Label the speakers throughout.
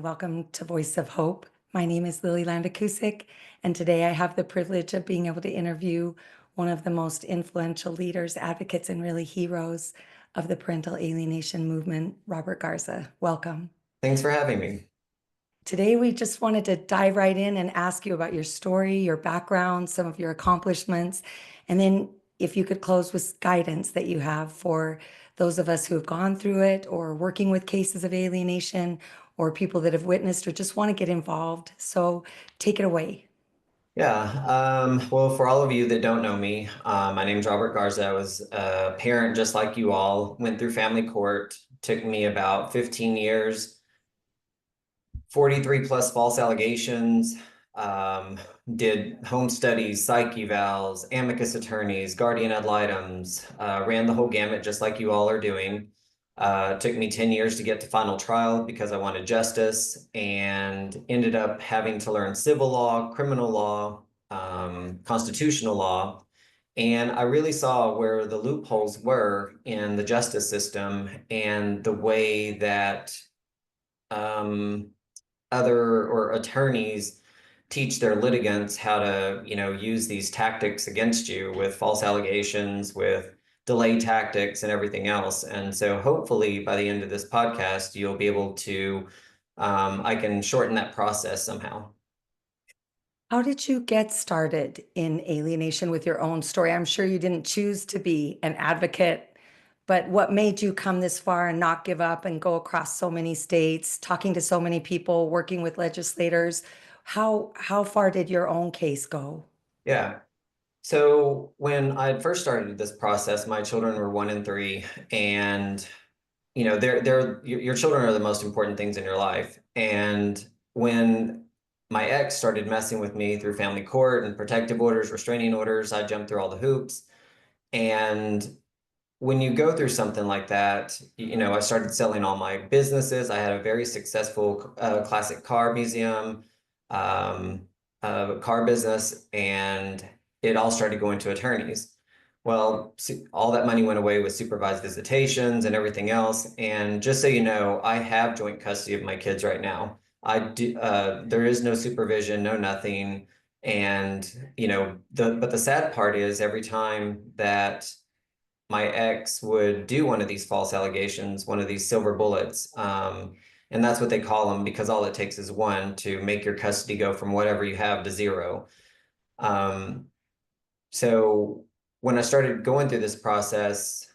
Speaker 1: welcome to Voice of Hope. My name is Lily Landakusik, and today I have the privilege of being able to interview one of the most influential leaders, advocates, and really heroes of the parental alienation movement, Robert Garza. Welcome.
Speaker 2: Thanks for having me.
Speaker 1: Today, we just wanted to dive right in and ask you about your story, your background, some of your accomplishments, and then if you could close with guidance that you have for those of us who have gone through it or working with cases of alienation or people that have witnessed or just want to get involved. So take it away.
Speaker 2: Well, for all of you that don't know me, my name's Robert Garza. I was a parent just like you all, went through family court, took me about 15 years, 43 plus false allegations, did home studies, psych evals, amicus attorneys, guardian ad litems, ran the whole gamut just like you all are doing. Took me 10 years to get to final trial because I wanted justice, and ended up having to learn civil law, criminal law, constitutional law. And I really saw where the loopholes were in the justice system and the way that other or attorneys teach their litigants how to, use these tactics against you with false allegations, with delay tactics and everything else. And so hopefully by the end of this podcast, you'll be able to, I can shorten that process somehow.
Speaker 1: How did you get started in alienation with your own story? I'm sure you didn't choose to be an advocate, but what made you come this far and not give up and go across so many states, talking to so many people, working with legislators? How far did your own case go?
Speaker 2: Yeah. So when I first started this process, my children were 1 and 3, and your children are the most important things in your life. And when my ex started messing with me through family court and protective orders, restraining orders, I jumped through all the hoops. And when you go through something like that, I started selling all my businesses. I had a very successful classic car museum, car business, and it all started going to attorneys. Well, all that money went away with supervised visitations and everything else. And just so you know, I have joint custody of my kids right now. I do. There is no supervision, no nothing. And but the sad part is every time that my ex would do one of these false allegations, one of these silver bullets. And that's what they call them, because all it takes is one to make your custody go from whatever you have to zero. So when I started going through this process,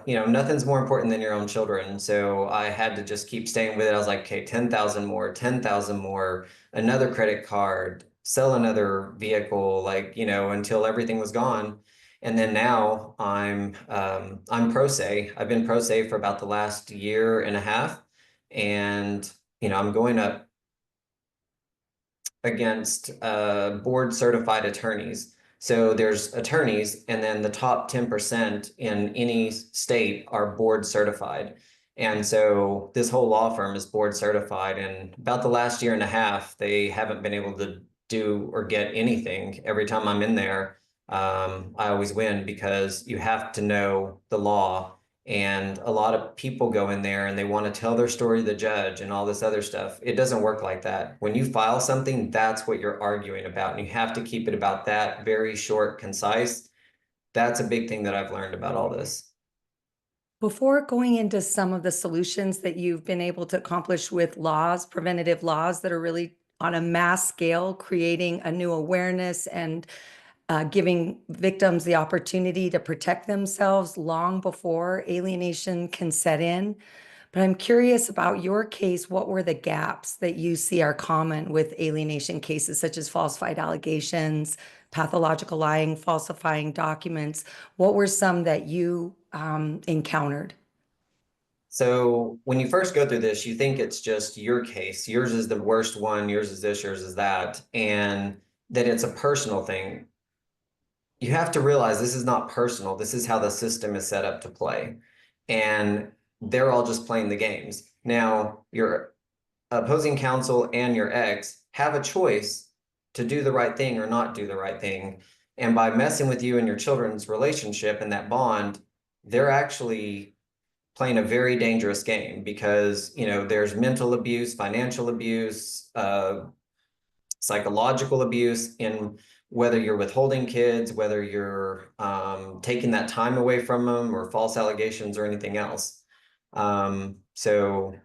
Speaker 2: nothing's more important than your own children. So I had to just keep staying with it. I was like, okay, 10,000 more, 10,000 more, another credit card, sell another vehicle, until everything was gone. And then now I'm pro se. I've been pro se for about the last year and a half. And, I'm going up against board certified attorneys. So there's attorneys, and then the top 10% in any state are board certified. And so this whole law firm is board certified. And about the last year and a half, they haven't been able to do or get anything. Every time I'm in there, I always win, because you have to know the law. And a lot of people go in there and they want to tell their story to the judge and all this other stuff. It doesn't work like that. When you file something, that's what you're arguing about. And you have to keep it about that, very short, concise. That's a big thing that I've learned about all this.
Speaker 1: Before going into some of the solutions that you've been able to accomplish with laws, preventative laws that are really on a mass scale, creating a new awareness and giving victims the opportunity to protect themselves long before alienation can set in. But I'm curious about your case. What were the gaps that you see are common with alienation cases, such as falsified allegations, pathological lying, falsifying documents? What were some that you encountered?
Speaker 2: So when you first go through this, you think it's just your case. Yours is the worst one. Yours is this, yours is that. And that it's a personal thing. You have to realize this is not personal. This is how the system is set up to play. And they're all just playing the games. Now, your opposing counsel and your ex have a choice to do the right thing or not do the right thing. And by messing with you and your children's relationship and that bond, they're actually playing a very dangerous game because, you know, there's mental abuse, financial abuse, psychological abuse in whether you're withholding kids, whether you're taking that time away from them or false allegations or anything else. So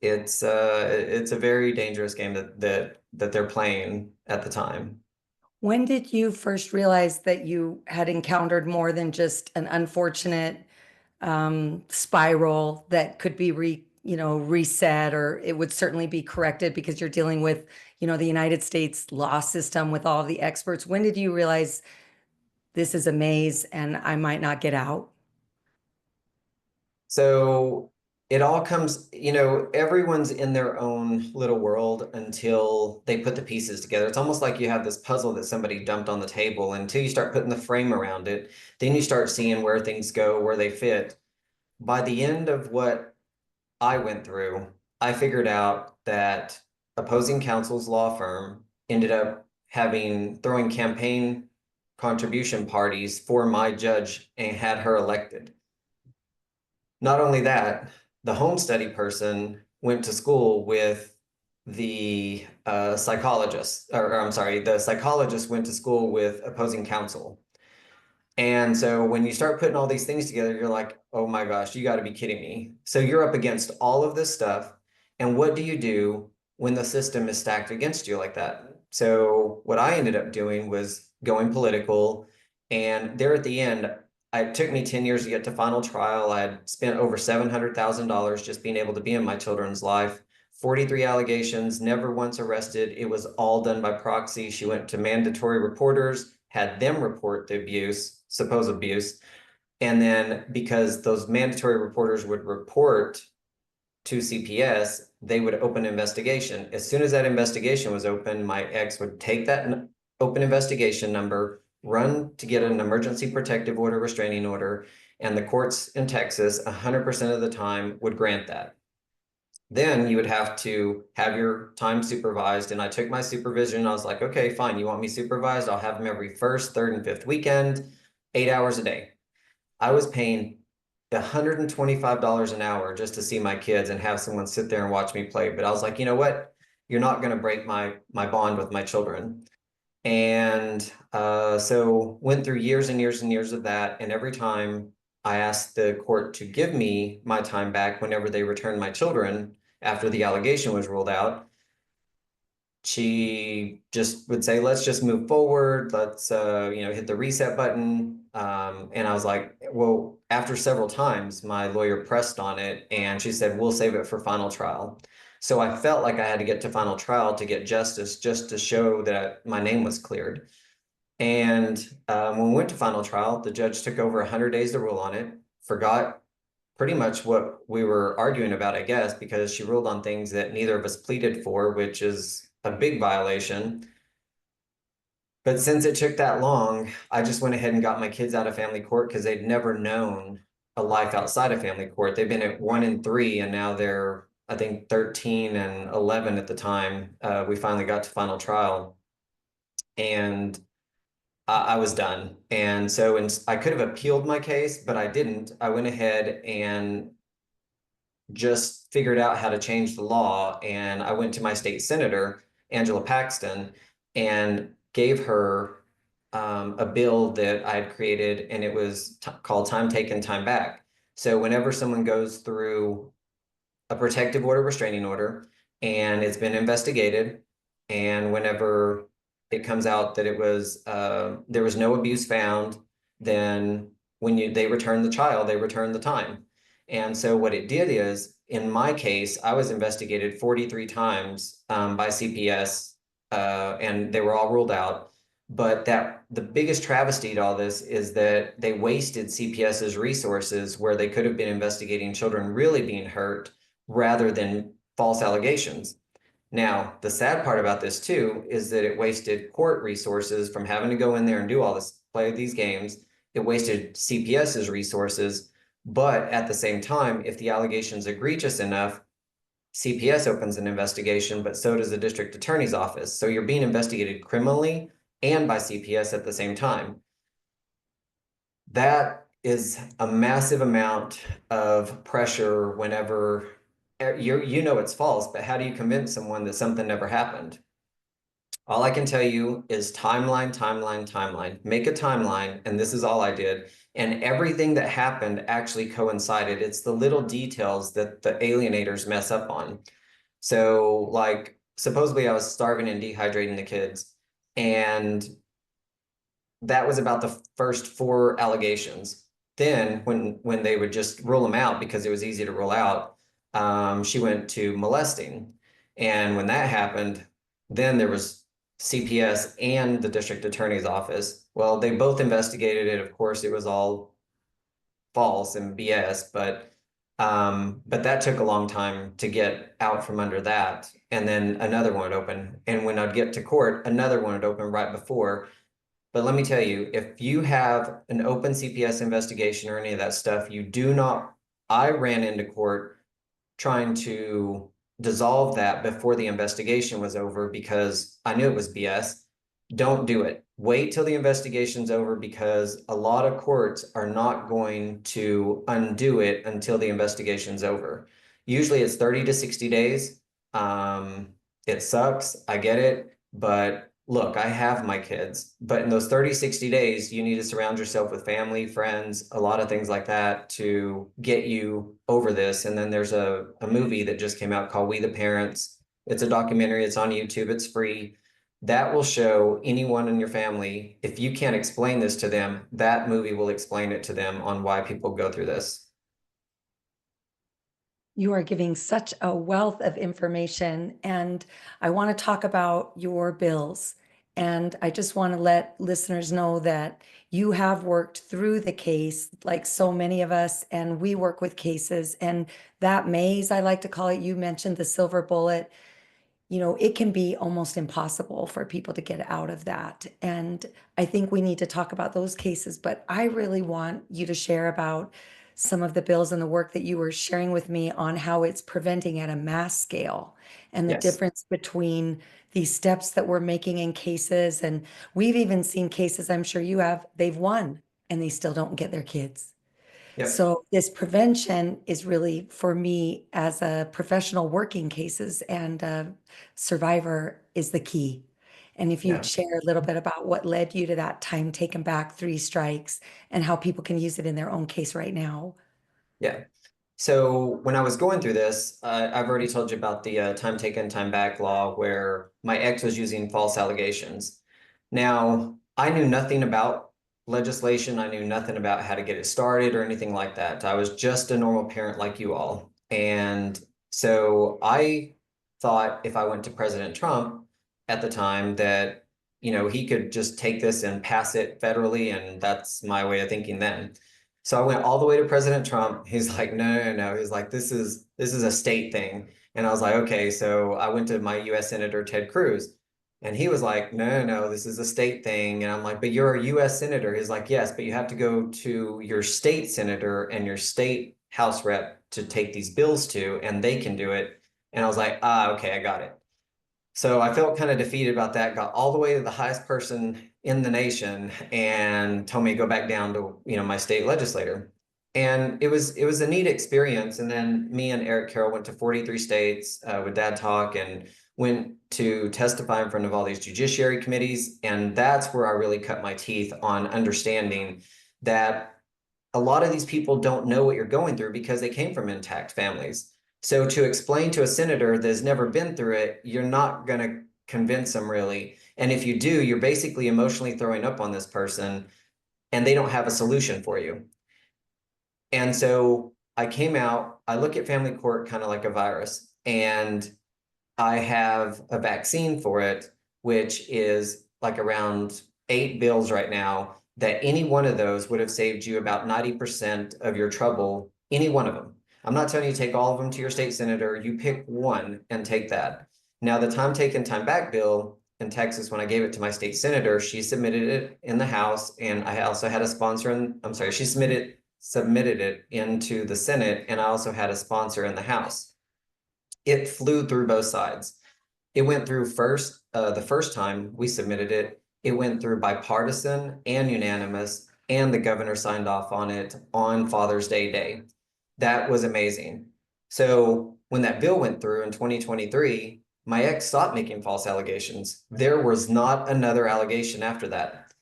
Speaker 2: it's a very dangerous game that they're playing at the time.
Speaker 1: When did you first realize that you had encountered more than just an unfortunate spiral that could be reset, or it would certainly be corrected because you're dealing with, the United States law system with all of the experts? When did you realize this is a maze and I might not get out?
Speaker 2: So it all comes, you know, everyone's in their own little world until they put the pieces together. It's almost like you have this puzzle that somebody dumped on the table. Until you start putting the frame around it, then you start seeing where things go, where they fit. By the end of what I went through, I figured out that opposing counsel's law firm ended up throwing campaign contribution parties for my judge and had her elected. Not only that, the home study person went to school with the psychologist, or I'm sorry, the psychologist went to school with opposing counsel. And so when you start putting all these things together, you're like, oh my gosh, you got to be kidding me. So you're up against all of this stuff. And what do you do when the system is stacked against you like that? So what I ended up doing was going political. And there at the end, it took me 10 years to get to final trial. I had spent over $700,000 just being able to be in my children's life. 43 allegations, never once arrested. It was all done by proxy. She went to mandatory reporters, had them report the abuse, supposed abuse. And then because those mandatory reporters would report to CPS, they would open an investigation. As soon as that investigation was open, my ex would take that open investigation number, run to get an emergency protective order, restraining order, and the courts in Texas 100% of the time would grant that. Then you would have to have your time supervised. And I took my supervision. I was like, okay, fine. You want me supervised? I'll have them every first, third, and fifth weekend, 8 hours a day. I was paying $125 an hour just to see my kids and have someone sit there and watch me play. But I was like, you know what? You're not going to break my bond with my children. And so went through years and years and years of that. And every time I asked the court to give me my time back whenever they returned my children after the allegation was ruled out, she just would say, let's just move forward. Let's, hit the reset button. And I was like, well, after several times, my lawyer pressed on it and she said, we'll save it for final trial. So I felt like I had to get to final trial to get justice, just to show that my name was cleared. And when we went to final trial, the judge took over 100 days to rule on it, forgot pretty much what we were arguing about, I guess, because she ruled on things that neither of us pleaded for, which is a big violation. But since it took that long, I just went ahead and got my kids out of family court because they'd never known a life outside of family court. They've been at 1 and 3, and now they're, I think, 13 and 11 at the time. We finally got to final trial, and I was done. And so I could have appealed my case, but I didn't. I went ahead and just figured out how to change the law. And I went to my state senator, Angela Paxton, and gave her a bill that I had created, and it was called Time Taken, Time Back. So whenever someone goes through a protective order, restraining order, and it's been investigated, and whenever it comes out that there was no abuse found, then when they return the child, they return the time. And so what it did is, in my case, I was investigated 43 times by CPS, and they were all ruled out. But the biggest travesty to all this is that they wasted CPS's resources where they could have been investigating children really being hurt rather than false allegations. Now, the sad part about this too is that it wasted court resources from having to go in there and do all this, play these games. It wasted CPS's resources, but at the same time, if the allegation's egregious enough, CPS opens an investigation, but so does the district attorney's office. So you're being investigated criminally and by CPS at the same time. That is a massive amount of pressure whenever you know it's false, but how do you convince someone that something never happened? All I can tell you is timeline, timeline, timeline. Make a timeline, and this is all I did. And everything that happened actually coincided. It's the little details that the alienators mess up on. So, like, supposedly I was starving and dehydrating the kids, and that was about the first four allegations. Then, when they would just rule them out because it was easy to rule out, she went to molesting, and when that happened, then there was CPS and the district attorney's office. Well, they both investigated it. Of course, it was all false and BS, but that took a long time to get out from under that. And then another one would open. And when I'd get to court, another one would open right before. But let me tell you, if you have an open CPS investigation or any of that stuff, you do not. I ran into court trying to dissolve that before the investigation was over because I knew it was BS. Don't do it. Wait till the investigation's over because a lot of courts are not going to undo it until the investigation's over. Usually it's 30 to 60 days. It sucks. I get it. But look, I have my kids, but in those 30, 60 days, you need to surround yourself with family, friends, a lot of things like that to get you over this. And then there's a movie that just came out called We the Parents. It's a documentary. It's on YouTube. It's free. That will show anyone in your family, if you can't explain this to them, that movie will explain it to them on why people go through this.
Speaker 1: You are giving such a wealth of information, and I want to talk about your bills. And I just want to let listeners know that you have worked through the case like so many of us, and we work with cases. And that maze, I like to call it, you mentioned the silver bullet, it can be almost impossible for people to get out of that. And I think we need to talk about those cases, but I really want you to share about some of the bills and the work that you were sharing with me on how it's preventing at a mass scale and the
Speaker 2: Yes.
Speaker 1: difference between these steps that we're making in cases. And we've even seen cases, I'm sure you have, they've won and they still don't get their kids.
Speaker 2: Yep.
Speaker 1: So this prevention is really for me as a professional working cases and a survivor is the key. And if you'd
Speaker 2: Yeah.
Speaker 1: share a little bit about what led you to that time taken back, three strikes, and how people can use it in their own case right now.
Speaker 2: Yeah. So when I was going through this, I've already told you about the time taken, time back law where my ex was using false allegations. Now, I knew nothing about legislation. I knew nothing about how to get it started or anything like that. I was just a normal parent like you all. And so I thought if I went to President Trump at the time that, he could just take this and pass it federally. And that's my way of thinking then. So I went all the way to President Trump. He's like, no, no, no. He's like, this is a state thing. And I was like, okay. So I went to my US Senator Ted Cruz. And he was like, no, no, no, this is a state thing. And I'm like, but you're a US Senator. He's like, yes, but you have to go to your state senator and your state House rep to take these bills to, and they can do it. And I was like, okay, I got it. So I felt kind of defeated about that, got all the way to the highest person in the nation and told me to go back down to, my state legislator. And it was a neat experience. And then me and Eric Carroll went to 43 states with Dad Talk and went to testify in front of all these judiciary committees. And that's where I really cut my teeth on understanding that a lot of these people don't know what you're going through because they came from intact families. So to explain to a senator that's never been through it, you're not going to convince them really. And if you do, you're basically emotionally throwing up on this person and they don't have a solution for you. And so I came out, I look at family court kind of like a virus, and I have a vaccine for it, which is like around 8 bills right now, that any one of those would have saved you about 90% of your trouble, any one of them. I'm not telling you to take all of them to your state senator. You pick one and take that. Now, the time taken, time back bill in Texas, when I gave it to my state senator, she submitted it in the House, and I also had a sponsor in, I'm sorry, she submitted it into the Senate, and I also had a sponsor in the House. It flew through both sides. It went through the first time we submitted it, it went through bipartisan and unanimous. and the governor signed off on it on Father's Day. That was amazing. So when that bill went through in 2023, my ex stopped making false allegations. There was not another allegation after that.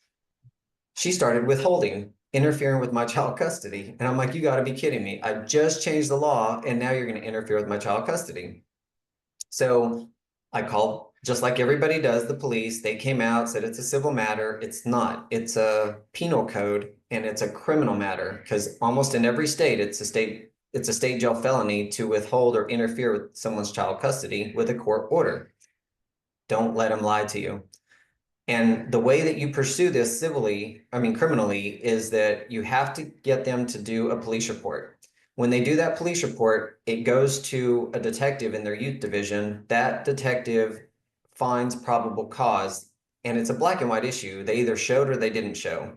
Speaker 2: She started withholding, interfering with my child custody. And I'm like, you got to be kidding me. I just changed the law and now you're going to interfere with my child custody. So I called, just like everybody does, the police. They came out, said it's a civil matter. It's not. It's a penal code and it's a criminal matter because almost in every state, it's a state jail felony to withhold or interfere with someone's child custody with a court order. Don't let them lie to you. And the way that you pursue this criminally, is that you have to get them to do a police report. When they do that police report, it goes to a detective in their youth division. That detective finds probable cause, and it's a black and white issue. They either showed or they didn't show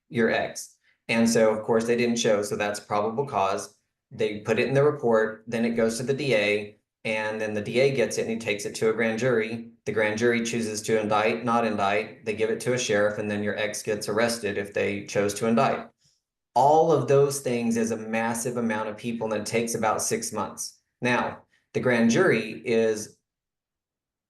Speaker 2: your ex. And so, of course, they didn't show. So that's probable cause. They put it in the report, then it goes to the DA. And then the DA gets it and he takes it to a grand jury. The grand jury chooses to indict, not indict. They give it to a sheriff, and then your ex gets arrested if they chose to indict. All of those things is a massive amount of people, and it takes about 6 months. Now, the grand jury is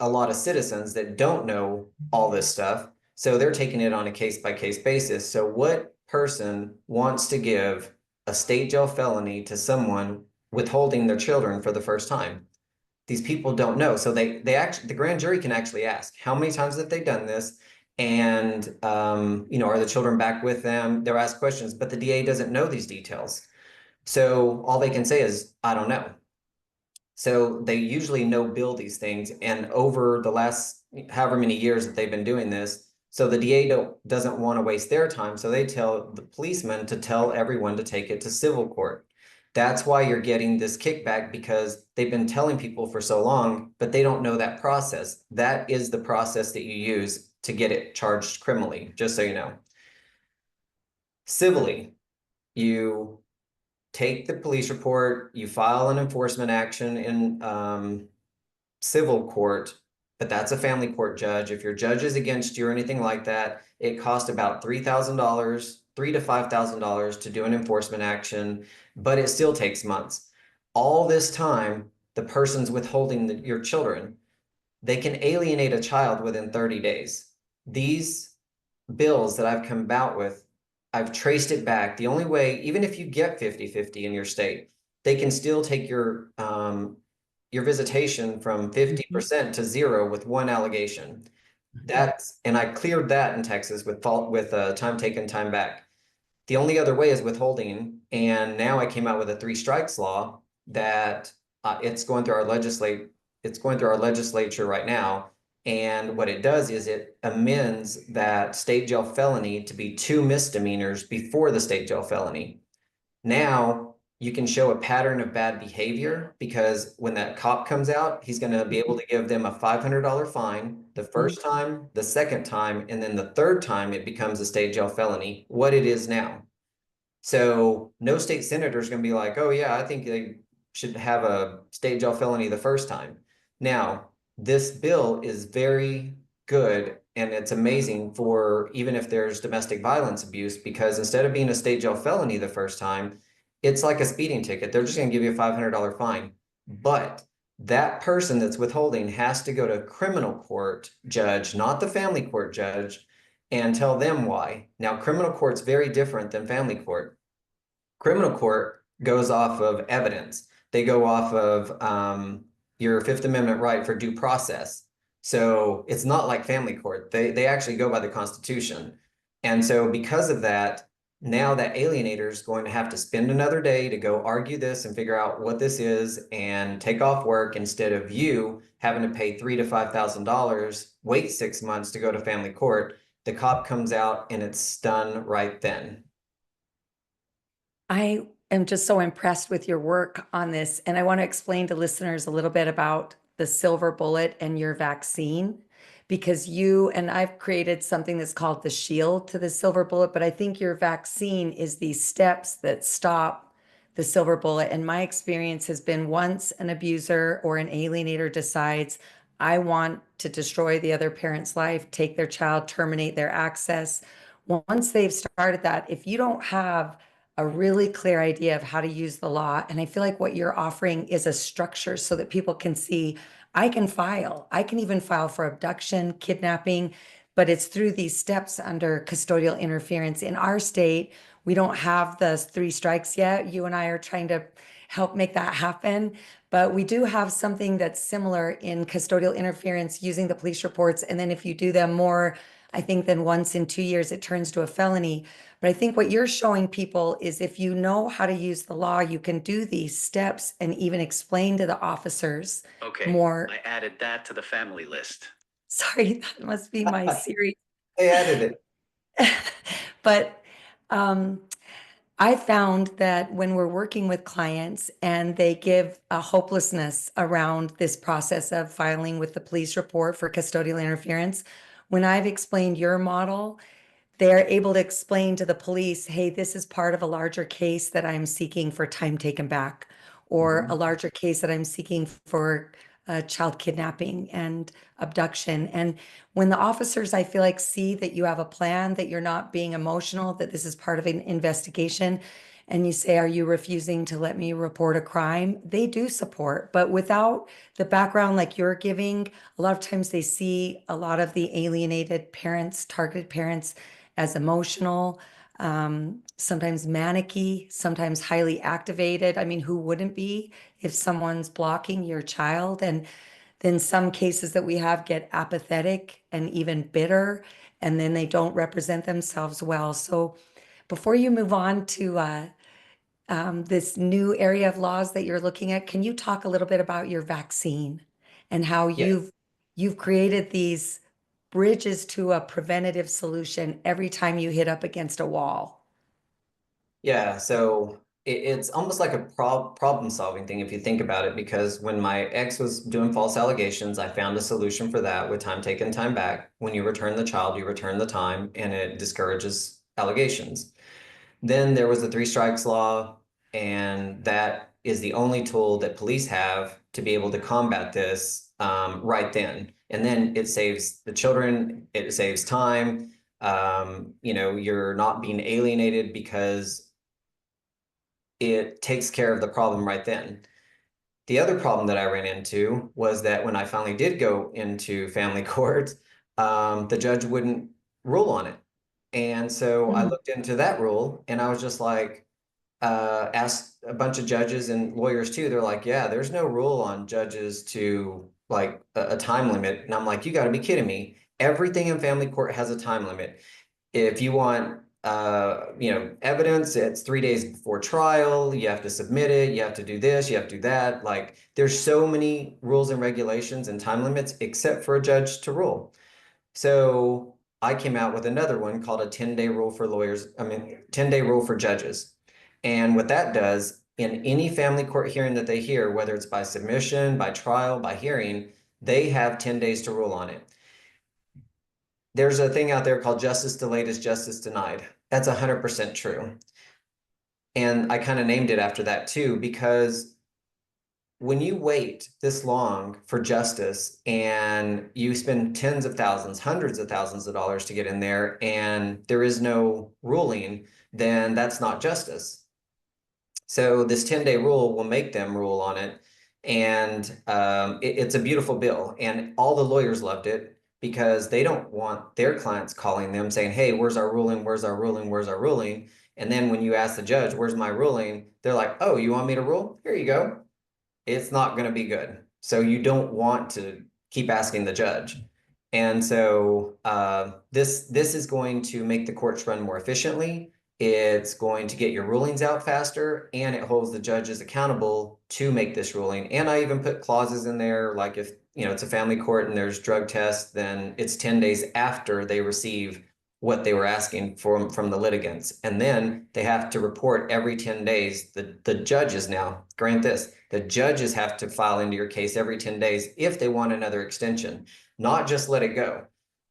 Speaker 2: a lot of citizens that don't know all this stuff. So they're taking it on a case by case basis. So what person wants to give a state jail felony to someone withholding their children for the first time? These people don't know. So the grand jury can actually ask, how many times have they done this? And, are the children back with them? They'll ask questions, but the DA doesn't know these details. So all they can say is, I don't know. So they usually no-bill these things. And over the last however many years that they've been doing this, so the DA doesn't want to waste their time. So they tell the policeman to tell everyone to take it to civil court. That's why you're getting this kickback, because they've been telling people for so long, but they don't know that process. That is the process that you use to get it charged criminally, just so you know. Civilly, you take the police report, you file an enforcement action in civil court, but that's a family court judge. If your judge is against you or anything like that, it costs about $3,000, $3,000 to $5,000 to do an enforcement action, but it still takes months. All this time, the person's withholding your children. They can alienate a child within 30 days. These bills that I've come about with, I've traced it back. The only way, even if you get 50-50 in your state, they can still take your visitation from 50% to 0 with one allegation. And I cleared that in Texas with time taken, time back. The only other way is withholding. And now I came out with a 3 strikes law that it's going through our legislature right now. And what it does is it amends that state jail felony to be 2 misdemeanors before the state jail felony. Now you can show a pattern of bad behavior, because when that cop comes out, he's going to be able to give them a $500 fine the first time, the second time, and then the third time it becomes a state jail felony, what it is now. So no state senator is going to be like, oh yeah, I think they should have a state jail felony the first time. Now, this bill is very good, and it's amazing for even if there's domestic violence abuse, because instead of being a state jail felony the first time, it's like a speeding ticket. They're just going to give you a $500 fine. But that person that's withholding has to go to a criminal court judge, not the family court judge, and tell them why. Now, criminal court's very different than family court. Criminal court goes off of evidence. They go off of your Fifth Amendment right for due process. So it's not like family court. They actually go by the Constitution. And so because of that, now that alienator is going to have to spend another day to go argue this and figure out what this is and take off work, instead of you having to pay $3,000 to $5,000, wait 6 months to go to family court. The cop comes out and it's done right then.
Speaker 1: I am just so impressed with your work on this. And I want to explain to listeners a little bit about the silver bullet and your vaccine, because you and I've created something that's called the shield to the silver bullet. But I think your vaccine is these steps that stop the silver bullet. And my experience has been, once an abuser or an alienator decides, I want to destroy the other parent's life, take their child, terminate their access, once they've started that, if you don't have a really clear idea of how to use the law, and I feel like what you're offering is a structure so that people can see, I can file. I can even file for abduction, kidnapping, but it's through these steps under custodial interference. In our state, we don't have the three strikes yet. You and I are trying to help make that happen. But we do have something that's similar in custodial interference using the police reports. And then if you do them more, I think than once in 2 years, it turns to a felony. But I think what you're showing people is if you know how to use the law, you can do these steps and even explain to the officers
Speaker 3: Okay,
Speaker 1: more.
Speaker 3: I added that to the family list.
Speaker 1: Sorry, that must be my Siri.
Speaker 2: They added it.
Speaker 1: But um, I found that when we're working with clients and they give a hopelessness around this process of filing with the police report for custodial interference, when I've explained your model, they're able to explain to the police, hey, this is part of a larger case that I'm seeking for time taken back, or a
Speaker 2: Mhm.
Speaker 1: larger case that I'm seeking for child kidnapping and abduction. And when the officers, I feel like, see that you have a plan, that you're not being emotional, that this is part of an investigation, and you say, are you refusing to let me report a crime? They do support, but without the background like you're giving, a lot of times they see a lot of the alienated parents, targeted parents, as emotional, sometimes manicky, sometimes highly activated. I mean, who wouldn't be if someone's blocking your child? And then some cases that we have get apathetic and even bitter, and then they don't represent themselves well. So before you move on to this new area of laws that you're looking at, can you talk a little bit about your vaccine and how
Speaker 2: Yeah.
Speaker 1: you've created these bridges to a preventative solution every time you hit up against a wall?
Speaker 2: Yeah, so it's almost like a problem solving thing if you think about it, because when my ex was doing false allegations, I found a solution for that with time taken, time back. When you return the child, you return the time, and it discourages allegations. Then there was the three strikes law, and that is the only tool that police have to be able to combat this right then. And then it saves the children, it saves time. You're not being alienated because it takes care of the problem right then. The other problem that I ran into was that when I finally did go into family court, the judge wouldn't rule on it. And so I
Speaker 1: Mhm.
Speaker 2: looked into that rule and I was just like, asked a bunch of judges and lawyers too. They're like, yeah, there's no rule on judges to like a time limit. And I'm like, you got to be kidding me. Everything in family court has a time limit. If you want, evidence, it's 3 days before trial. You have to submit it. You have to do this. You have to do that. Like, there's so many rules and regulations and time limits, except for a judge to rule. So I came out with another one called a 10-day rule for lawyers. I mean, 10-day rule for judges. And what that does in any family court hearing that they hear, whether it's by submission, by trial, by hearing, they have 10 days to rule on it. There's a thing out there called justice delayed is justice denied. That's 100% true. And I kind of named it after that too, because when you wait this long for justice and you spend tens of thousands, hundreds of thousands of dollars to get in there and there is no ruling, then that's not justice. So this 10-day rule will make them rule on it. And it's a beautiful bill. And all the lawyers loved it because they don't want their clients calling them saying, hey, where's our ruling? Where's our ruling? Where's our ruling? And then when you ask the judge, where's my ruling? They're like, oh, you want me to rule? Here you go. It's not going to be good. So you don't want to keep asking the judge. And so this is going to make the courts run more efficiently. It's going to get your rulings out faster, and it holds the judges accountable to make this ruling. And I even put clauses in there, like if it's a family court and there's drug tests, then it's 10 days after they receive what they were asking from the litigants. And then they have to report every 10 days. The judges now, grant this, the judges have to file into your case every 10 days if they want another extension, not just let it go.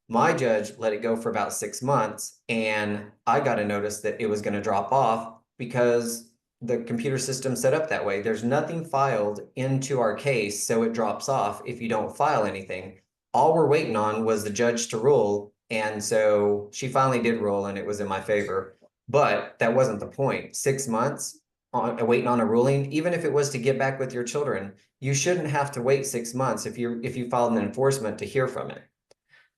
Speaker 2: My judge let it go for about 6 months, and I got a notice that it was going to drop off because the computer system set up that way. There's nothing filed into our case, so it drops off if you don't file anything. All we're waiting on was the judge to rule, And so she finally did rule and it was in my favor. But that wasn't the point. 6 months waiting on a ruling, even if it was to get back with your children, you shouldn't have to wait 6 months if you filed an enforcement to hear from it.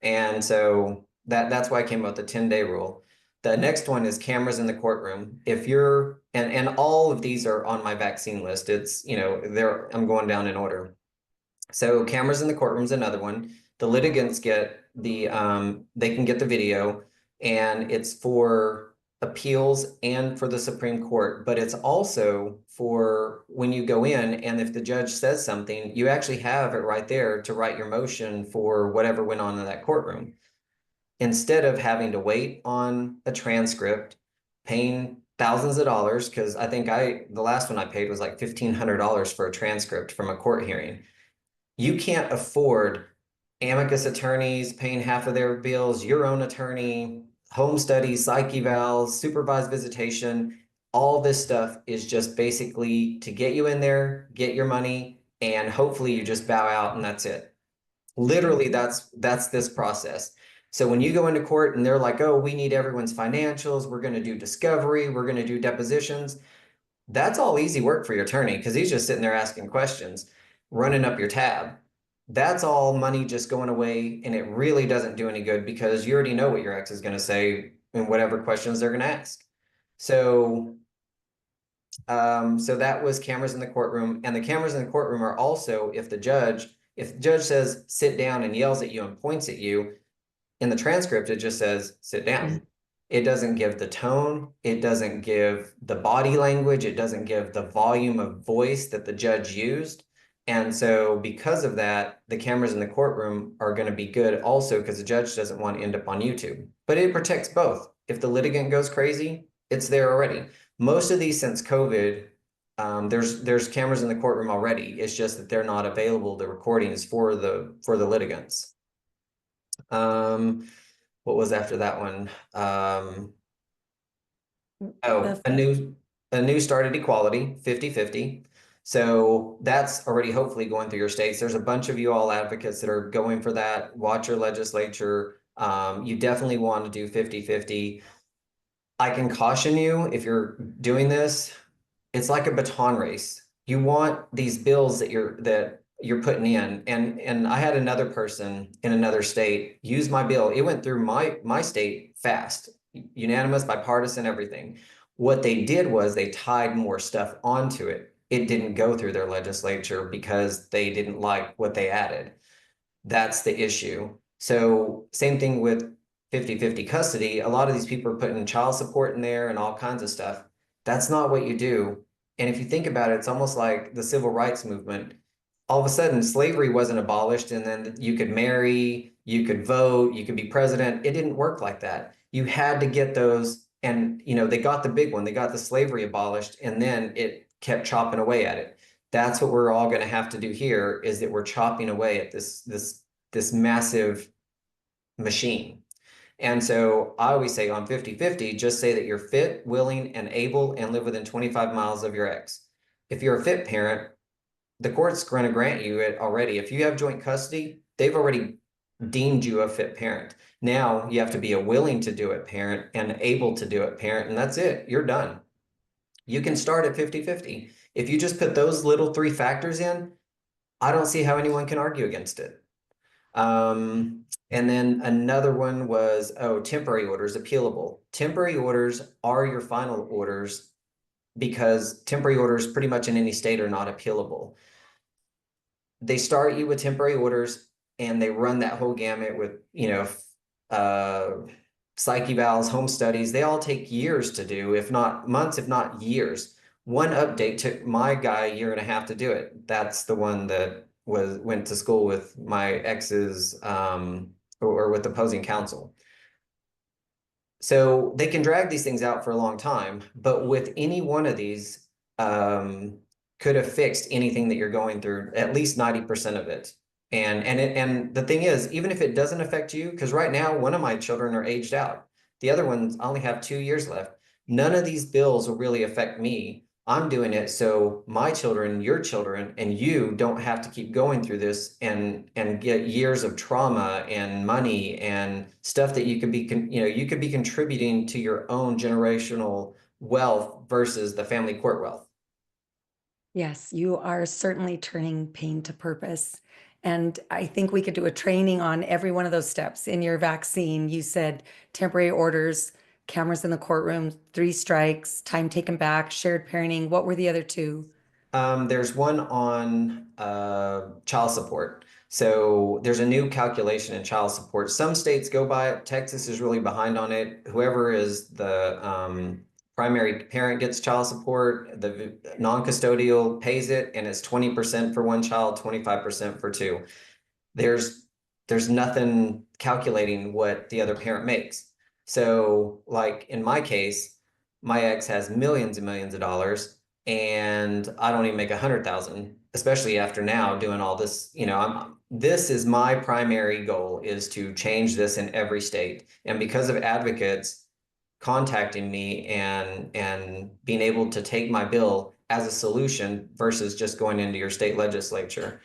Speaker 2: And so that's why I came up with the 10-day rule. The next one is cameras in the courtroom. If you're, and all of these are on my vaccine list. It's, I'm going down in order. So cameras in the courtroom is another one. The litigants get they can get the video, and it's for appeals and for the Supreme Court, but it's also for when you go in, and if the judge says something, you actually have it right there to write your motion for whatever went on in that courtroom. Instead of having to wait on a transcript, paying thousands of dollars, because I think the last one I paid was like $1,500 for a transcript from a court hearing. You can't afford amicus attorneys paying half of their bills, your own attorney, home studies, psych evals, supervised visitation. All this stuff is just basically to get you in there, get your money, and hopefully you just bow out and that's it. Literally, that's this process. So when you go into court and they're like, oh, we need everyone's financials, we're going to do discovery, we're going to do depositions. That's all easy work for your attorney because he's just sitting there asking questions, running up your tab. That's all money just going away, and it really doesn't do any good because you already know what your ex is going to say and whatever questions they're going to ask. So, so that was cameras in the courtroom, and the cameras in the courtroom are also if the judge says sit down and yells at you and points at you, in the transcript it just says sit down. It doesn't give the tone, it doesn't give the body language, it doesn't give the volume of voice that the judge used. And so because of that, the cameras in the courtroom are going to be good also because the judge doesn't want to end up on YouTube. But it protects both. If the litigant goes crazy, it's there already. Most of these since COVID, there's cameras in the courtroom already. It's just that they're not available. The recording is for the litigants. What was after that one? A new start at equality, 50-50. So that's already hopefully going through your states. There's a bunch of you all advocates that are going for that. Watch your legislature. You definitely want to do 50-50. I can caution you if you're doing this, it's like a baton race. You want these bills that you're putting in. And I had another person in another state use my bill. It went through my state fast, unanimous, bipartisan, everything. What they did was they tied more stuff onto it. It didn't go through their legislature because they didn't like what they added. That's the issue. So same thing with 50-50 custody. A lot of these people are putting child support in there and all kinds of stuff. That's not what you do. And if you think about it, it's almost like the civil rights movement. All of a sudden, slavery wasn't abolished, and then you could marry, you could vote, you could be president. It didn't work like that. You had to get those, and they got the big one. They got the slavery abolished, and then it kept chopping away at it. That's what we're all going to have to do here, is that we're chopping away at this massive machine. And so I always say on 50-50, just say that you're fit, willing, and able, and live within 25 miles of your ex. If you're a fit parent, the court's going to grant you it already. If you have joint custody, they've already deemed you a fit parent. Now you have to be a willing to do it parent and able to do it parent, and that's it. You're done. You can start at 50-50. If you just put those little 3 factors in, I don't see how anyone can argue against it. And then another one was, temporary orders, appealable. Temporary orders are your final orders because temporary orders pretty much in any state are not appealable. They start you with temporary orders and they run that whole gamut with, psych evals, home studies. They all take years to do, if not months, if not years. One update took my guy a year and a half to do it. That's the one that went to school with my ex's or with opposing counsel. So they can drag these things out for a long time, but with any one of these could have fixed anything that you're going through, at least 90% of it. And the thing is, even if it doesn't affect you, because right now one of my children are aged out, the other ones only have 2 years left. None of these bills will really affect me I'm doing it so my children, your children, and you don't have to keep going through this and get years of trauma and money and stuff that you could be, you could be contributing to your own generational wealth versus the family court wealth.
Speaker 1: Yes, you are certainly turning pain to purpose. And I think we could do a training on every one of those steps. In your vaccine, you said temporary orders, cameras in the courtroom, 3 strikes, time taken back, shared parenting. What were the other two?
Speaker 2: There's one on child support. So there's a new calculation in child support. Some states go by it. Texas is really behind on it. Whoever is the primary parent gets child support. The non-custodial pays it, and it's 20% for one child, 25% for two. There's there's nothing calculating what the other parent makes. So, like in my case, my ex has millions and millions of dollars, and I don't even make 100,000, especially after now doing all this. This is my primary goal is to change this in every state. And because of advocates contacting me and being able to take my bill as a solution versus just going into your state legislature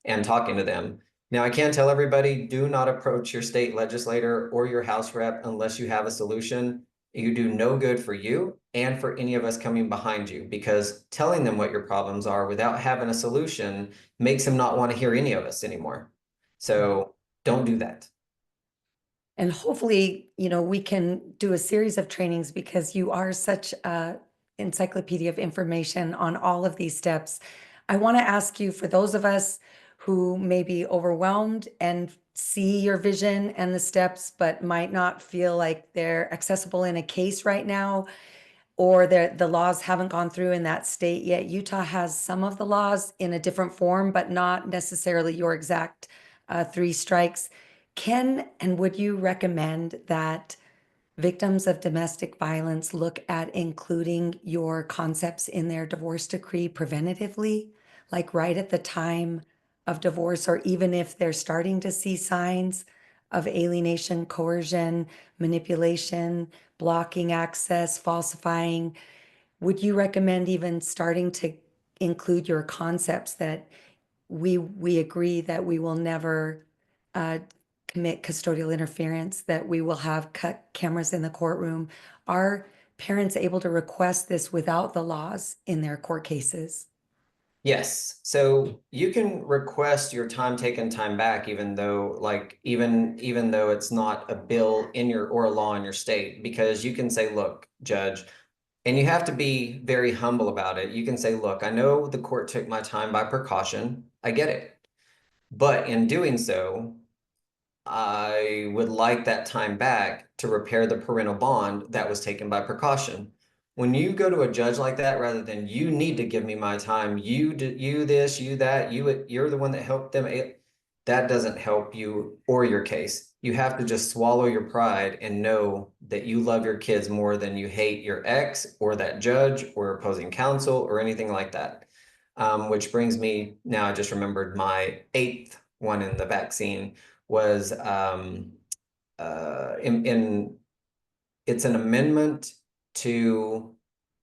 Speaker 2: and talking to them. Now, I can tell everybody, do not approach your state legislator or your House rep unless you have a solution. You do no good for you and for any of us coming behind you, because telling them what your problems are without having a solution makes them not want to hear any of us anymore. So don't do that.
Speaker 1: And hopefully, we can do a series of trainings because you are such a encyclopedia of information on all of these steps. I want to ask you, for those of us who may be overwhelmed and see your vision and the steps, but might not feel like they're accessible in a case right now, or the laws haven't gone through in that state yet. Utah has some of the laws in a different form, but not necessarily your exact 3 strikes. Can and would you recommend that victims of domestic violence look at including your concepts in their divorce decree preventatively, like right at the time of divorce, or even if they're starting to see signs of alienation, coercion, manipulation, blocking access, falsifying? Would you recommend even starting to include your concepts that we agree that we will never uh, commit custodial interference, that we will have cut cameras in the courtroom? Are parents able to request this without the laws in their court cases?
Speaker 2: Yes. So you can request your time taken time back, even though even though it's not a bill in your or a law in your state, because you can say, look, judge, and you have to be very humble about it. You can say, look, I know the court took my time by precaution. I get it. But in doing so, I would like that time back to repair the parental bond that was taken by precaution. When you go to a judge like that, rather than you need to give me my time, you this, you that, you're the one that helped them. That doesn't help you or your case. You have to just swallow your pride and know that you love your kids more than you hate your ex or that judge or opposing counsel or anything like that. Which brings me now, I just remembered my eighth one in the vaccine was in it's an amendment to,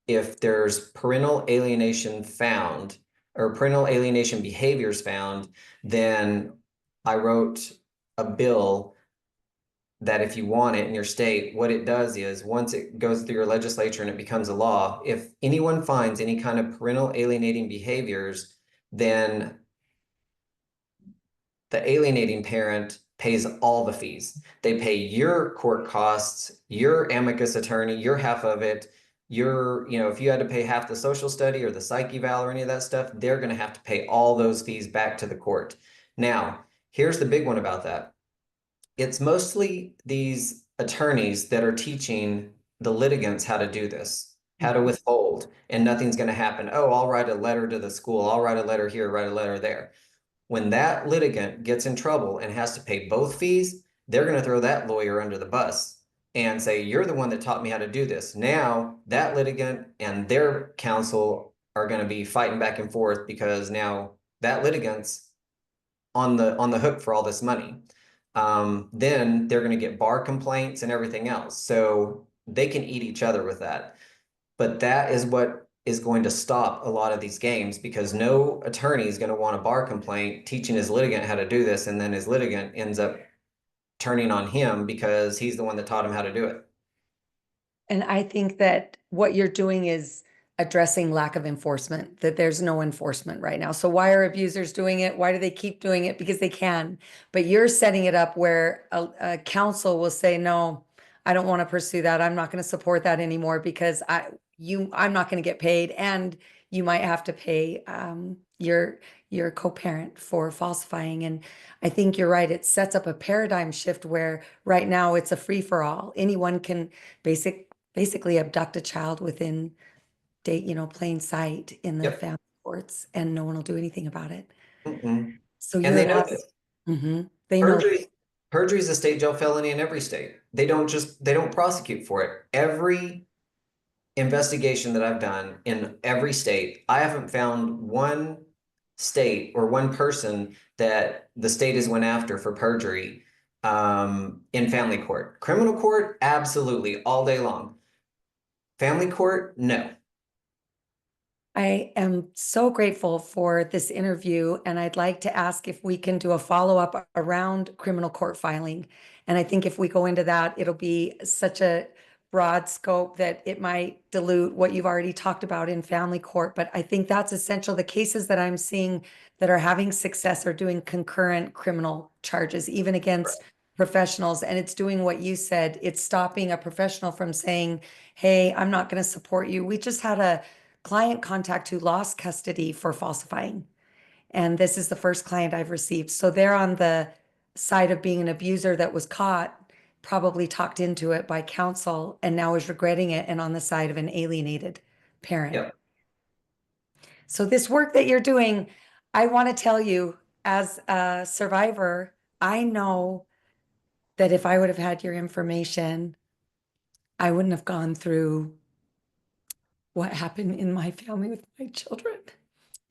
Speaker 2: if there's parental alienation found or parental alienation behaviors found, then I wrote a bill that if you want it in your state, what it does is once it goes through your legislature and it becomes a law, if anyone finds any kind of parental alienating behaviors, then the alienating parent pays all the fees. They pay your court costs, your amicus attorney, your half of it. If you had to pay half the social study or the psych eval or any of that stuff, they're going to have to pay all those fees back to the court. Now, here's the big one about that. It's mostly these attorneys that are teaching the litigants how to do this, how to withhold, and nothing's going to happen. Oh, I'll write a letter to the school. I'll write a letter here, write a letter there. When that litigant gets in trouble and has to pay both fees, they're going to throw that lawyer under the bus and say, you're the one that taught me how to do this. Now that litigant and their counsel are going to be fighting back and forth because now that litigant's on the hook for all this money. Then they're going to get bar complaints and everything else. So they can eat each other with that. But that is what is going to stop a lot of these games, because no attorney is going to want a bar complaint teaching his litigant how to do this, and then his litigant ends up turning on him because he's the one that taught him how to do it.
Speaker 1: And I think that what you're doing is addressing lack of enforcement, that there's no enforcement right now. So why are abusers doing it? Why do they keep doing it? Because they can. But you're setting it up where a council will say, no, I don't want to pursue that. I'm not going to support that anymore because I'm not going to get paid. And you might have to pay your co-parent for falsifying. And I think you're right. It sets up a paradigm shift where right now it's a free for all. Anyone can basically abduct a child within plain sight in the
Speaker 2: Yep.
Speaker 1: family courts, and no one will do anything about it.
Speaker 2: Mm-mm.
Speaker 1: So
Speaker 2: And
Speaker 1: your
Speaker 2: they know
Speaker 1: laws,
Speaker 2: this.
Speaker 1: they know that.
Speaker 2: Perjury is a state jail felony in every state. They don't prosecute for it. Every investigation that I've done in every state, I haven't found one state or one person that the state has went after for perjury in family court. Criminal court, absolutely, all day long. Family court, no.
Speaker 1: I am so grateful for this interview, and I'd like to ask if we can do a follow-up around criminal court filing. And I think if we go into that, it'll be such a broad scope that it might dilute what you've already talked about in family court. But I think that's essential. The cases that I'm seeing that are having success are doing concurrent criminal charges, even against professionals. And it's doing what you said. It's stopping a professional from saying, hey, I'm not going to support you. We just had a client contact who lost custody for falsifying. And this is the first client I've received. So they're on the side of being an abuser that was caught, probably talked into it by counsel, and now is regretting it, and on the side of an alienated parent.
Speaker 2: Yep.
Speaker 1: So this work that you're doing, I want to tell you, as a survivor, I know that if I would have had your information, I wouldn't have gone through what happened in my family with my children.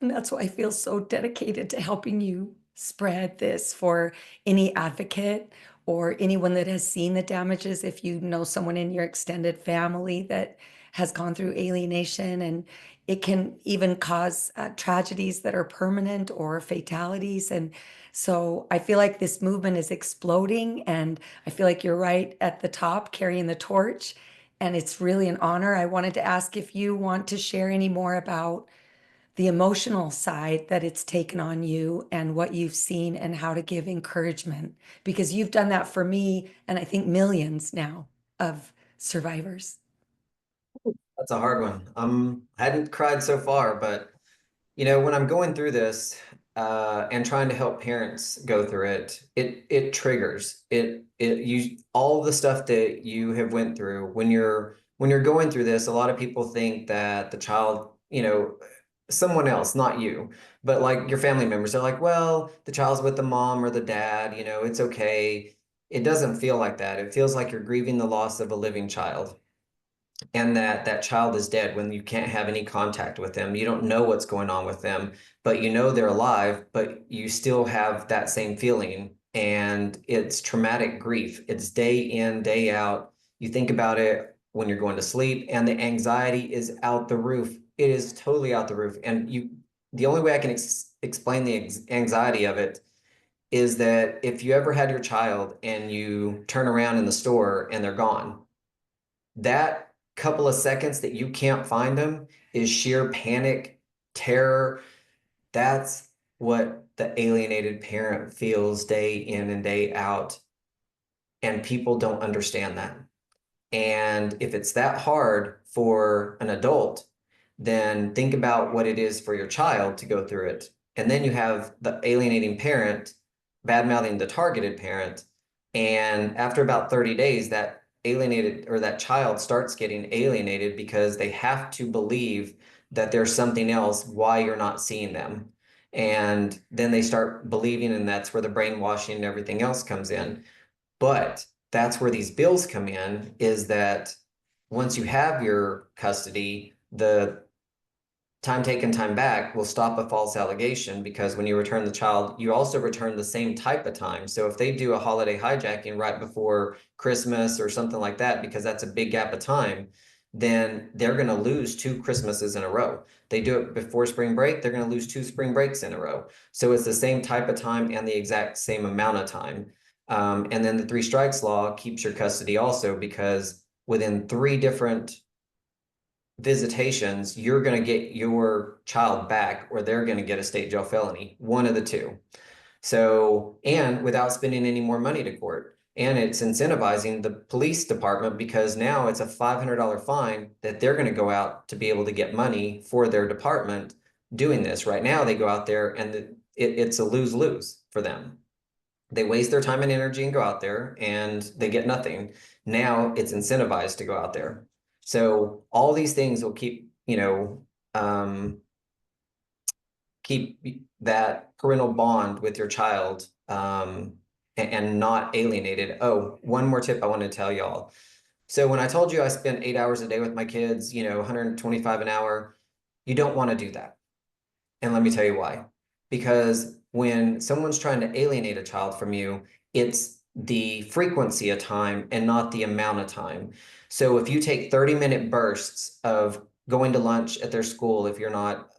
Speaker 1: And that's why I feel so dedicated to helping you spread this for any advocate or anyone that has seen the damages. If you know someone in your extended family that has gone through alienation, and it can even cause tragedies that are permanent or fatalities. And so I feel like this movement is exploding, and I feel like you're right at the top carrying the torch. And it's really an honor. I wanted to ask if you want to share any more about the emotional side that it's taken on you and what you've seen and how to give encouragement, because you've done that for me and I think millions now of survivors.
Speaker 2: That's a hard one. I hadn't cried so far, but when I'm going through this and trying to help parents go through it, it triggers you all the stuff that you have went through when you're going through this. A lot of people think that the child, someone else, not you, but like your family members, they're like, well, the child's with the mom or the dad, it's okay. It doesn't feel like that. It feels like you're grieving the loss of a living child, and that child is dead when you can't have any contact with them. You don't know what's going on with them, but they're alive, but you still have that same feeling. And it's traumatic grief. It's day in, day out. You think about it when you're going to sleep, and the anxiety is out the roof. It is totally out the roof. And the only way I can explain the anxiety of it is that if you ever had your child and you turn around in the store and they're gone, that couple of seconds that you can't find them is sheer panic, terror. That's what the alienated parent feels day in and day out. And people don't understand that. And if it's that hard for an adult, then think about what it is for your child to go through it. And then you have the alienating parent bad-mouthing the targeted parent. And after about 30 days, that alienated or that child starts getting alienated because they have to believe that there's something else why you're not seeing them. And then they start believing, and that's where the brainwashing and everything else comes in. But that's where these bills come in, is that once you have your custody, the time taken, time back will stop a false allegation, because when you return the child, you also return the same type of time. So if they do a holiday hijacking right before Christmas or something like that, because that's a big gap of time, then they're going to lose 2 Christmases in a row. They do it before spring break, they're going to lose 2 spring breaks in a row. So it's the same type of time and the exact same amount of time. And then the 3 strikes law keeps your custody also, because within 3 different visitations, you're going to get your child back, or they're going to get a state jail felony, one of the two. So, and without spending any more money to court. And it's incentivizing the police department, because now it's a $500 fine that they're going to go out to be able to get money for their department doing this. Right now, they go out there and it's a lose-lose for them. They waste their time and energy and go out there and they get nothing. Now it's incentivized to go out there. So all these things will keep, keep that parental bond with your child, and not alienated. Oh, one more tip I want to tell y'all. So when I told you I spent 8 hours a day with my kids, 125 an hour, you don't want to do that. And let me tell you why. Because when someone's trying to alienate a child from you, it's the frequency of time and not the amount of time. So if you take 30-minute bursts of going to lunch at their school, if you're not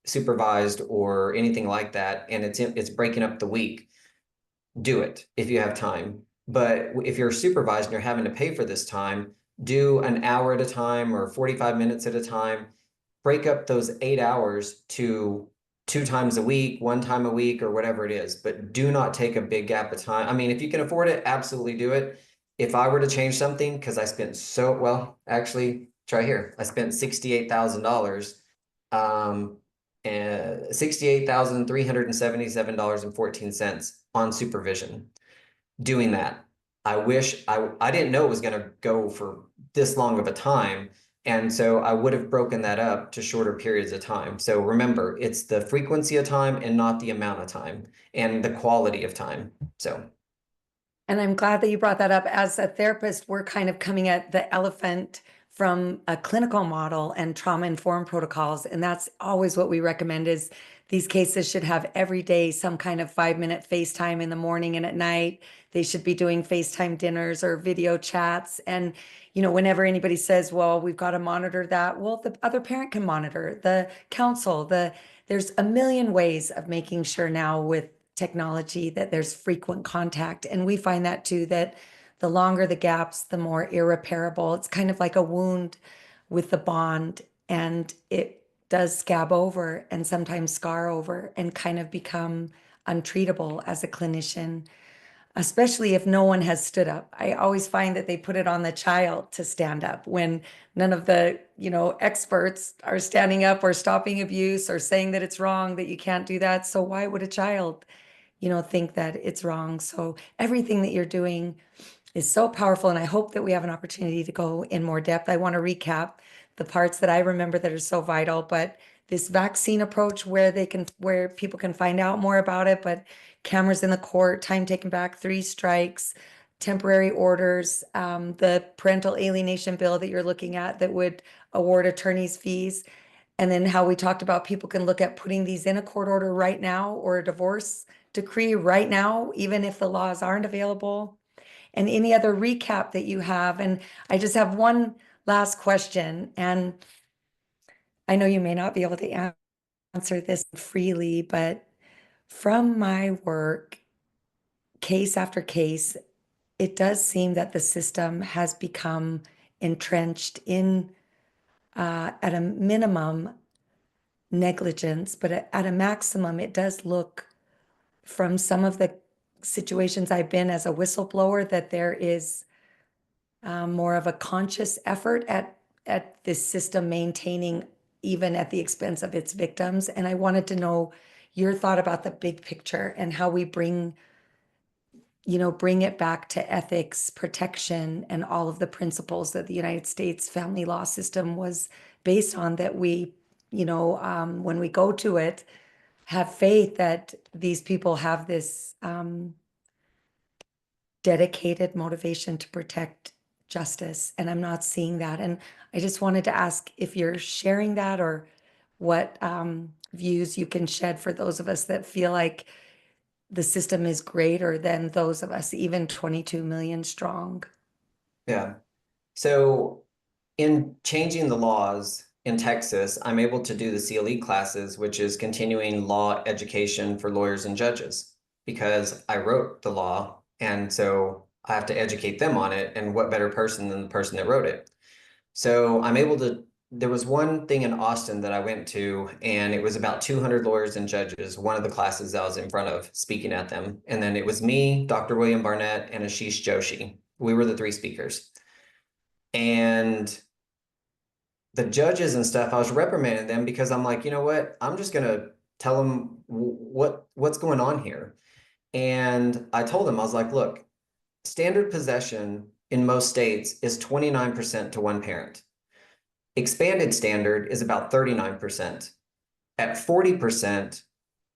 Speaker 2: supervised or anything like that, and it's breaking up the week, do it if you have time. But if you're supervised and you're having to pay for this time, do an hour at a time or 45 minutes at a time. Break up those 8 hours to 2 times a week, 1 time a week, or whatever it is, but do not take a big gap of time. I mean, if you can afford it, absolutely do it. If I were to change something, because I spent actually, try here. I spent $68,000, and $68,377.14 on supervision doing that. I wish I didn't know it was going to go for this long of a time. And so I would have broken that up to shorter periods of time. So remember, it's the frequency of time and not the amount of time, and the quality of time. So.
Speaker 1: And I'm glad that you brought that up. As a therapist, we're kind of coming at the elephant from a clinical model and trauma-informed protocols. And that's always what we recommend is these cases should have every day some kind of 5-minute FaceTime in the morning and at night. They should be doing FaceTime dinners or video chats. And, whenever anybody says, well, we've got to monitor that, well, the other parent can monitor, the counsel, there's a million ways of making sure now with technology that there's frequent contact. And we find that too, that the longer the gaps, the more irreparable. It's kind of like a wound with the bond, and it does scab over and sometimes scar over and kind of become untreatable as a clinician, especially if no one has stood up. I always find that they put it on the child to stand up when none of the, experts are standing up or stopping abuse or saying that it's wrong, that you can't do that. So why would a child, think that it's wrong? So everything that you're doing is so powerful. And I hope that we have an opportunity to go in more depth. I want to recap the parts that I remember that are so vital, but this vaccine approach where people can find out more about it, but cameras in the court, time taken back, 3 strikes, temporary orders, the parental alienation bill that you're looking at that would award attorneys fees. And then how we talked about people can look at putting these in a court order right now or a divorce decree right now, even if the laws aren't available, and any other recap that you have. And I just have one last question, and I know you may not be able to answer this freely, but from my work, case after case, it does seem that the system has become entrenched in, at a minimum, negligence, but at a maximum, it does look from some of the situations I've been as a whistleblower that there is more of a conscious effort at this system maintaining even at the expense of its victims. And I wanted to know your thought about the big picture and how we bring it back to ethics, protection, and all of the principles that the United States family law system was based on, that we, when we go to it, have faith that these people have this dedicated motivation to protect justice. And I'm not seeing that. And I just wanted to ask if you're sharing that, or what views you can shed for those of us that feel like the system is greater than those of us, even 22 million strong.
Speaker 2: Yeah. So in changing the laws in Texas, I'm able to do the CLE classes, which is continuing law education for lawyers and judges, because I wrote the law. And so I have to educate them on it. And what better person than the person that wrote it? So I'm able to, there was one thing in Austin that I went to, and it was about 200 lawyers and judges, one of the classes I was in front of speaking at them. And then it was me, Dr. William Barnett, and Ashish Joshi. We were the three speakers. And the judges and stuff, I was reprimanding them because I'm like, you know what? I'm just gonna tell them what's going on here. And I told them, I was like, look, standard possession in most states is 29% to one parent. Expanded standard is about 39%. At 40%,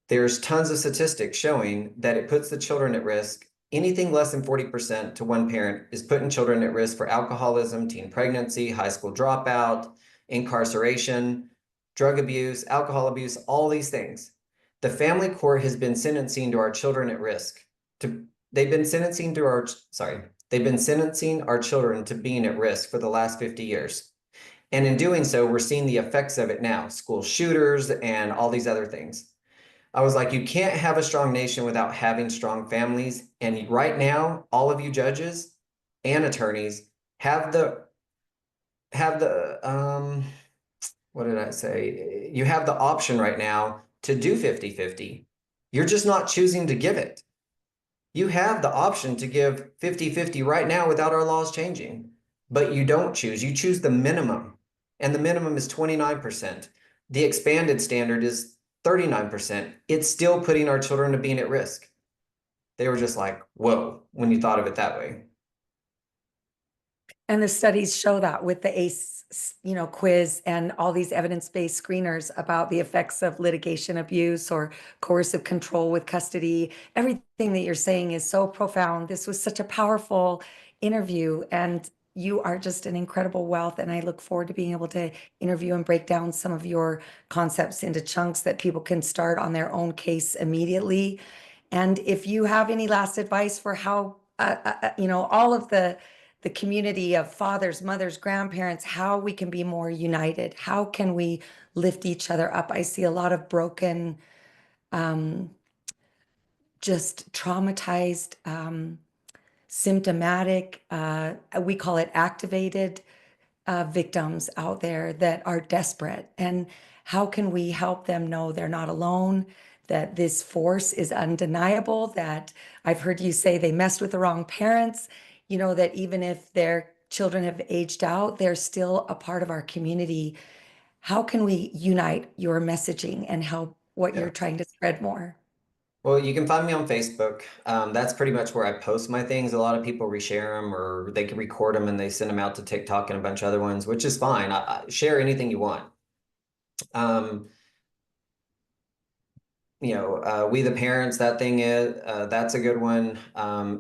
Speaker 2: there's tons of statistics showing that it puts the children at risk. Anything less than 40% to one parent is putting children at risk for alcoholism, teen pregnancy, high school dropout, incarceration, drug abuse, alcohol abuse, all these things. The family court has been sentencing to our children at risk. They've been sentencing our children to being at risk for the last 50 years. And in doing so, we're seeing the effects of it now, school shooters and all these other things. I was like, you can't have a strong nation without having strong families. And right now, all of you judges and attorneys have the what did I say? You have the option right now to do 50-50. You're just not choosing to give it. You have the option to give 50-50 right now without our laws changing, but you don't choose. You choose the minimum, and the minimum is 29%. The expanded standard is 39%. It's still putting our children to being at risk. They were just like, whoa, when you thought of it that way.
Speaker 1: And the studies show that with the ACE, quiz and all these evidence-based screeners about the effects of litigation abuse or coercive control with custody. Everything that you're saying is so profound. This was such a powerful interview, and you are just an incredible wealth. And I look forward to being able to interview and break down some of your concepts into chunks that people can start on their own case immediately. And if you have any last advice for how, all of the community of fathers, mothers, grandparents, how we can be more united, how can we lift each other up? I see a lot of broken, um, just traumatized, symptomatic, we call it activated victims out there that are desperate. And how can we help them know they're not alone, that this force is undeniable, that I've heard you say they messed with the wrong parents, that even if their children have aged out, they're still a part of our community. How can we unite your messaging and help what
Speaker 2: Yeah.
Speaker 1: you're trying to spread more?
Speaker 2: Well, you can find me on Facebook. That's pretty much where I post my things. A lot of people reshare them, or they can record them and they send them out to TikTok and a bunch of other ones, which is fine. I share anything you want. Um, We the Parents, that thing is, that's a good one.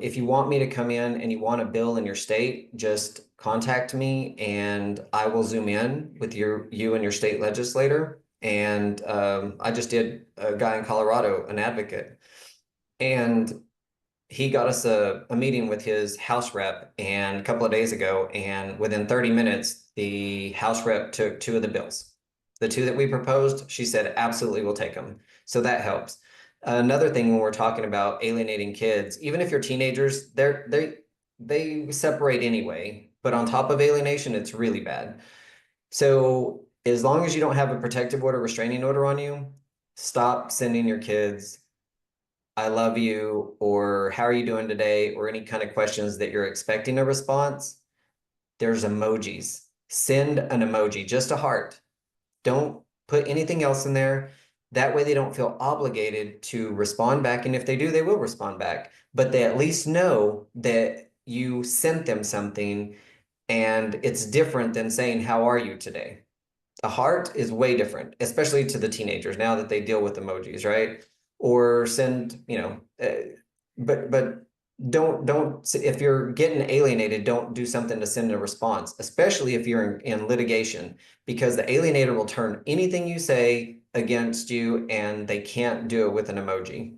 Speaker 2: If you want me to come in and you want a bill in your state, just contact me and I will Zoom in with you and your state legislator. And I just did a guy in Colorado, an advocate, and he got us a meeting with his House rep and a couple of days ago, and within 30 minutes, the House rep took two of the bills. The two that we proposed, she said, absolutely, we'll take them. So that helps. Another thing when we're talking about alienating kids, even if you're teenagers, they separate anyway. But on top of alienation, it's really bad. So as long as you don't have a protective order, restraining order on you, stop sending your kids I love you, or how are you doing today, or any kind of questions that you're expecting a response. There's emojis. Send an emoji, just a heart. Don't put anything else in there. That way they don't feel obligated to respond back. And if they do, they will respond back. But they at least know that you sent them something, and it's different than saying, how are you today? A heart is way different, especially to the teenagers now that they deal with emojis, right? Or send, but don't if you're getting alienated, don't do something to send a response, especially if you're in litigation, because the alienator will turn anything you say against you, and they can't do it with an emoji.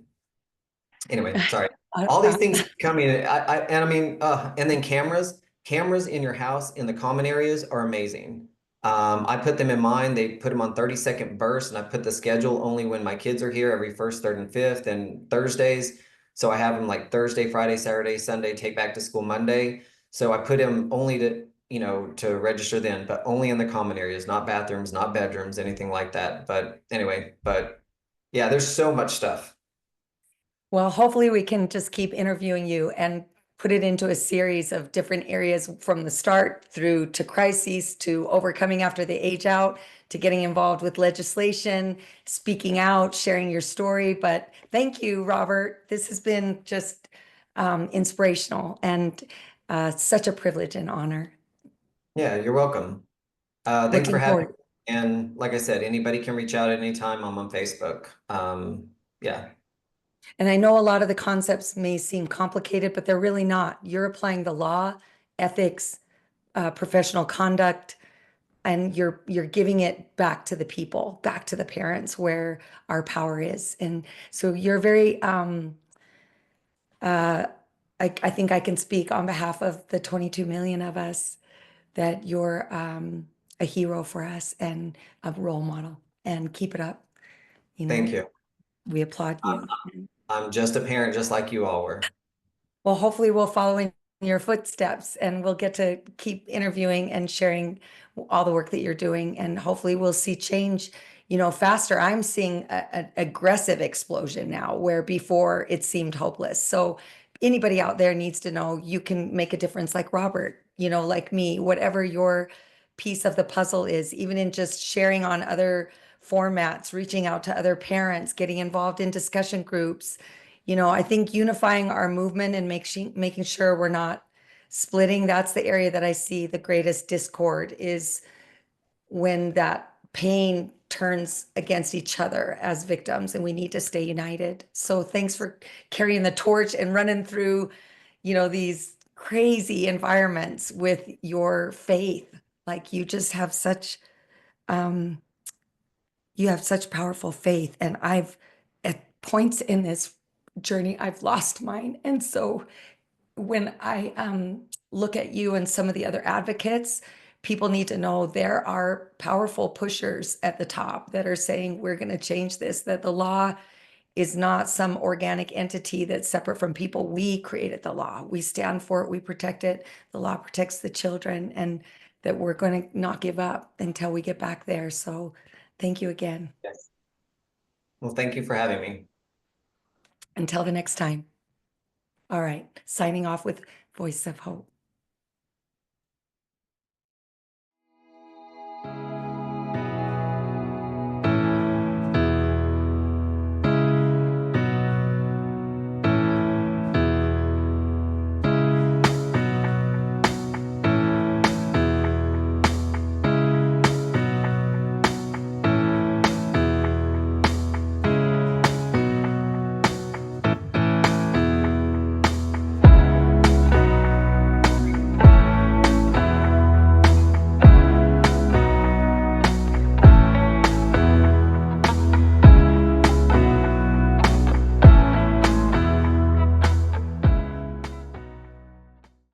Speaker 2: Anyway, sorry.
Speaker 1: Uh,
Speaker 2: All these
Speaker 1: uh,
Speaker 2: things coming, and I mean, and then cameras. cameras in your house in the common areas are amazing. I put them in mine. They put them on 30-second bursts, and I put the schedule only when my kids are here every first, third, and fifth, and Thursdays. So I have them like Thursday, Friday, Saturday, Sunday, take back to school Monday. So I put them only to, to register then, but only in the common areas, not bathrooms, not bedrooms, anything like that. But anyway, yeah, there's so much stuff.
Speaker 1: Well, hopefully we can just keep interviewing you and put it into a series of different areas from the start through to crises to overcoming after they age out to getting involved with legislation, speaking out, sharing your story. But thank you, Robert. This has been just inspirational and such a privilege and honor.
Speaker 2: Yeah, you're welcome. Thanks for
Speaker 1: Looking
Speaker 2: having
Speaker 1: forward.
Speaker 2: me. And like I said, anybody can reach out at any time. I'm on Facebook. Yeah,
Speaker 1: And I know a lot of the concepts may seem complicated, but they're really not. You're applying the law, ethics, professional conduct, and you're giving it back to the people, back to the parents where our power is. And so you're very uh I think I can speak on behalf of the 22 million of us that you're a hero for us and a role model, and keep it up. You
Speaker 2: thank
Speaker 1: know,
Speaker 2: you.
Speaker 1: we applaud
Speaker 2: I'm,
Speaker 1: you.
Speaker 2: I'm just a parent, just like you all were.
Speaker 1: Well, hopefully we'll follow in your footsteps and we'll get to keep interviewing and sharing all the work that you're doing. And hopefully we'll see change, faster. I'm seeing an aggressive explosion now where before it seemed hopeless. So anybody out there needs to know you can make a difference like Robert, like me, whatever your piece of the puzzle is, even in just sharing on other formats, reaching out to other parents, getting involved in discussion groups. I think unifying our movement and making sure we're not splitting, that's the area that I see the greatest discord is when that pain turns against each other as victims, and we need to stay united. So thanks for carrying the torch and running through, these crazy environments with your faith. Like um you have such powerful faith, and I've at points in this journey I've lost mine. And so when I look at you and some of the other advocates, people need to know there are powerful pushers at the top that are saying we're going to change this, that the law is not some organic entity that's separate from people. We created the law. We stand for it. We protect it. The law protects the children, and that we're going to not give up until we get back there. So thank you again.
Speaker 2: Yes. Well, thank you for having me.
Speaker 1: Until the next time. All right. Signing off with Voice of Hope.